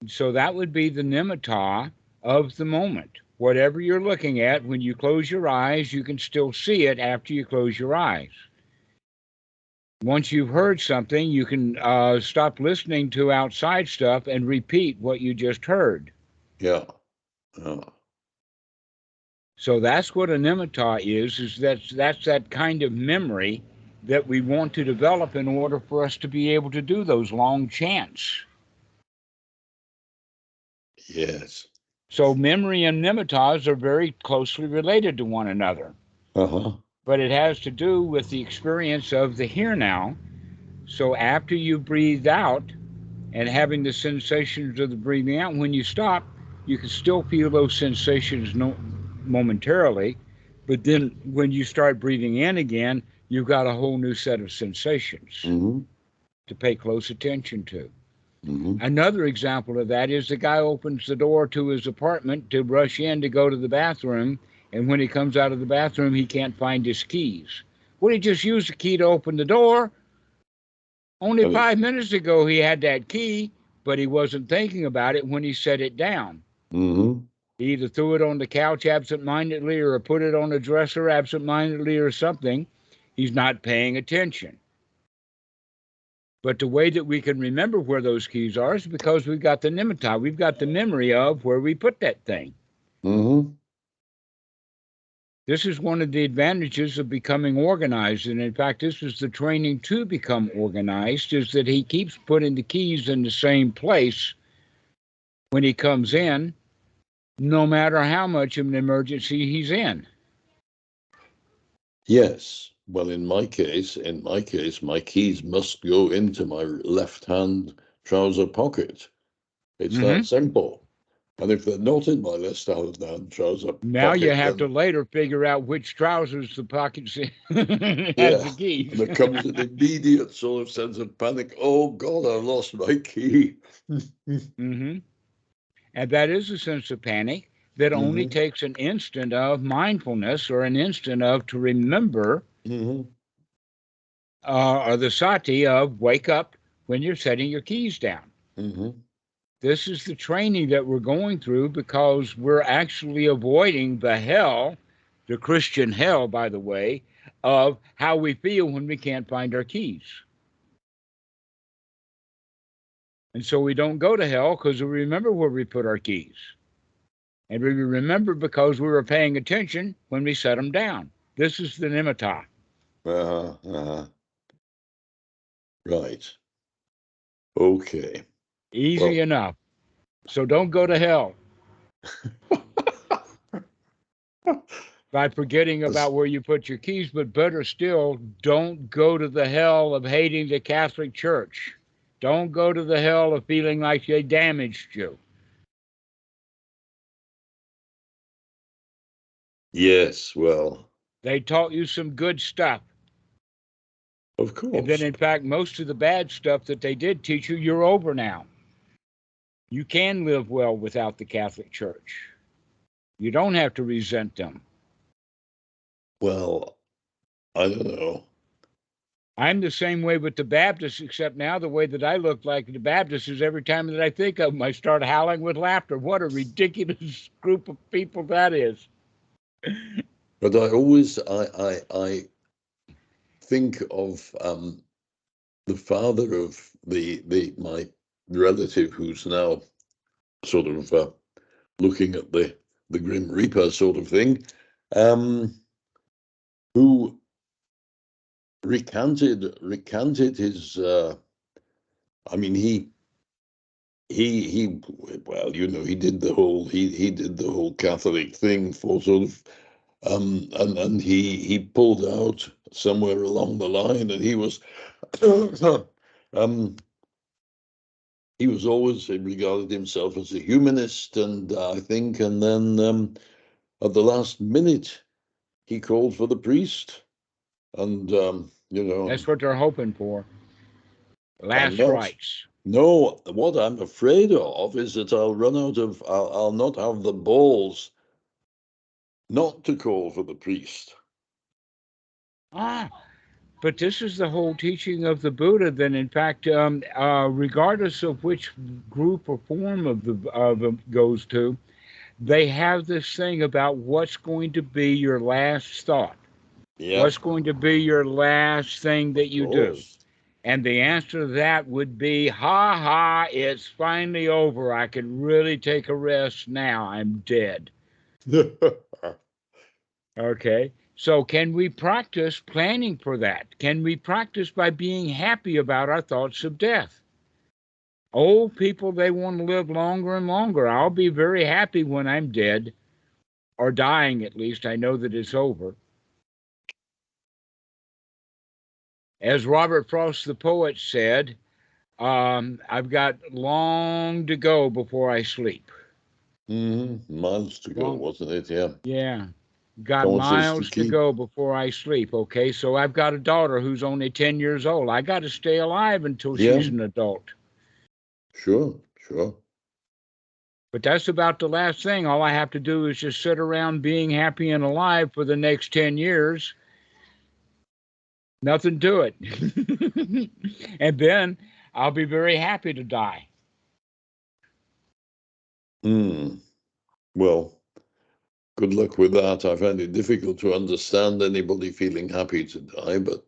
So that would be the nimitta of the moment. Whatever you're looking at, when you close your eyes, you can still see it after you close your eyes. Once you've heard something, you can stop listening to outside stuff and repeat what you just heard. Yeah. Yeah. So that's what a nimitta is that's that kind of memory that we want to develop in order for us to be able to do those long chants. Yes. So memory and nimittas are very closely related to one another, Uh-huh. but it has to do with the experience of the here now. So after you breathed out and having the sensations of the breathing out, when you stop, you can still feel those sensations momentarily, but then when you start breathing in again, you've got a whole new set of sensations Mm-hmm. to pay close attention to. Mm-hmm. Another example of that is the guy opens the door to his apartment to rush in to go to the bathroom, and when he comes out of the bathroom, he can't find his keys. Well, he just used the key to open the door. Only And it, 5 minutes ago, he had that key, but he wasn't thinking about it when he set it down. mm-hmm. He either threw it on the couch absentmindedly or put it on the dresser absentmindedly or something. He's not paying attention. But the way that we can remember where those keys are is because we've got the nimitta. We've got the memory of where we put that thing. Mm-hmm. This is one of the advantages of becoming organized. And in fact, this is the training to become organized, is that he keeps putting the keys in the same place when he comes in, no matter how much of an emergency he's in. Yes. Well, in my case, my keys must go into my left-hand trouser pocket. It's that Mm-hmm. simple. And if they're not in my left-hand trouser Now you pocket, have to then later figure out which trousers the pocket has yeah, the and keys. there comes an immediate sort of sense of panic. Oh God, I've lost my key. Mm-hmm. And that is a sense of panic that only Mm-hmm. takes an instant of mindfulness or an instant of to remember, Mm-hmm. or the sati of wake up when you're setting your keys down. Mm-hmm. This is the training that we're going through because we're actually avoiding the hell, the Christian hell, by the way, of how we feel when we can't find our keys. And so we don't go to hell because we remember where we put our keys. And we remember because we were paying attention when we set them down. This is the nimitta. Uh-huh. Uh-huh. Right. Okay. Easy Well, enough. So don't go to hell by forgetting as- about where you put your keys, but better still, don't go to the hell of hating the Catholic Church. Don't go to the hell of feeling like they damaged you. yes, well, They taught you some good stuff. of And then, course. in fact, most of the bad stuff that they did teach you, you're over now. You can live well without the Catholic Church. You don't have to resent them. Well, I don't know. I'm the same way with the Baptists, except now the way that I look like the Baptists is every time that I think of them, I start howling with laughter. What a ridiculous group of people that is. But I think of the father of the my relative who's now sort of looking at the Grim Reaper sort of thing, who recanted his. I mean, he well, you know, he did the whole Catholic thing for sort of. And he pulled out somewhere along the line, and he was always regarded himself as a humanist, and I think, and then at the last minute he called for the priest, and you know, That's what they're hoping for. I'm Last not. rites. No, what I'm afraid of is that I'll not have the balls not to call for the priest. Ah, but this is the whole teaching of the Buddha. Then, in fact, regardless of which group or form of it goes to, they have this thing about what's going to be your last thought. Yeah, What's going to be your last thing that of you do? course. And the answer to that would be, ha ha, it's finally over. I can really take a rest now. I'm dead. Okay. So, can we practice planning for that? Can we practice by being happy about our thoughts of death? Old people, they want to live longer and longer. I'll be very happy when I'm dead or dying, at least. I know that it's over. As Robert Frost the poet said, I've got long to go before I sleep. Miles to go, Long, wasn't it? Yeah. yeah. Got Someone says to miles to keep. go before I sleep. Okay, so I've got a daughter who's only 10 years old. I got to stay alive until Yeah, she's an adult. sure, sure. But that's about the last thing. All I have to do is just sit around being happy and alive for the next 10 years. Nothing to it. And then I'll be very happy to die. Well, good luck with that. I find it difficult to understand anybody feeling happy to die, but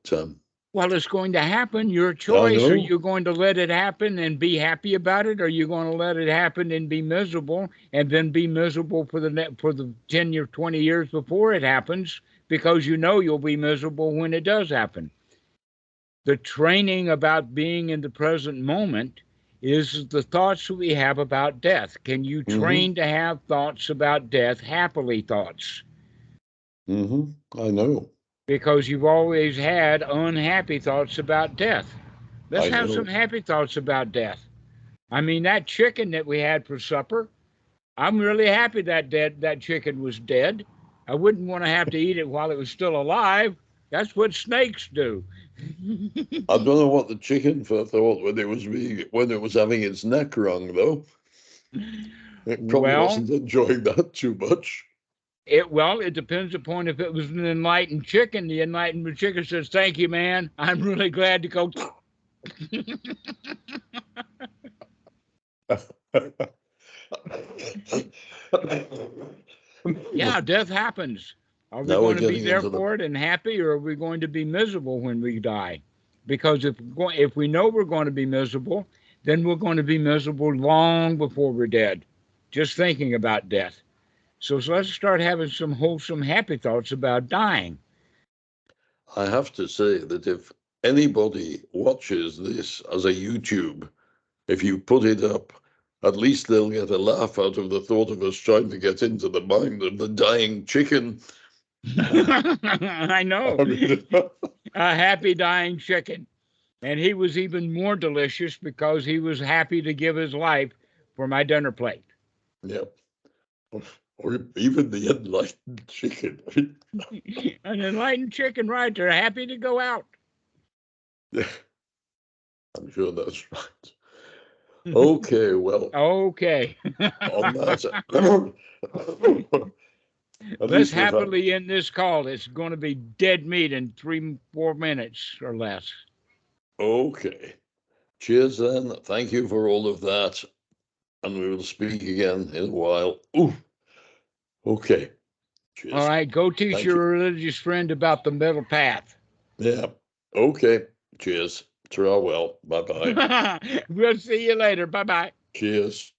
Well, it's going to happen. Your I choice. Are know. you going to let it happen and be happy about it? Or are you going to let it happen and be miserable and then be miserable for the 10 or 20 years before it happens because you know you'll be miserable when it does happen? The training about being in the present moment is the thoughts that we have about death. Can you Mm-hmm. train to have thoughts about death, happily thoughts? I know. Because you've always had unhappy thoughts about death. Let's I have some know. happy thoughts about death. I mean, that chicken that we had for supper, I'm really happy that chicken was dead. I wouldn't want to have to eat it while it was still alive. That's what snakes do. I don't know what the chicken thought when it was having its neck wrung, though. It probably Well, wasn't enjoying that too much. it depends upon if it was an enlightened chicken. The enlightened chicken says, "Thank you, man. I'm really glad to go." Yeah, death happens. Are we Now we're going to be getting there into the. for it and happy, or are we going to be miserable when we die? Because if we know we're going to be miserable, then we're going to be miserable long before we're dead, just thinking about death. So let's start having some wholesome, happy thoughts about dying. I have to say that if anybody watches this as a YouTube, if you put it up, at least they'll get a laugh out of the thought of us trying to get into the mind of the dying chicken. I know. I mean, A happy dying chicken. And he was even more delicious because he was happy to give his life for my dinner plate. yeah. Or even the enlightened chicken. An enlightened chicken, right? They're happy to go out. Yeah, I'm sure that's right. Okay, well, Okay. on that, at Let's least we've had. happily end this call. It's going to be dead meat in 3, 4 minutes or less. Okay. Cheers then. Thank you for all of that. And we will speak again in a while. Ooh, okay. All Cheers. right. Go teach Thank you. your religious friend about the middle path. Yeah. Okay. Cheers. Well. Bye bye. We'll see you later. Bye bye. Cheers.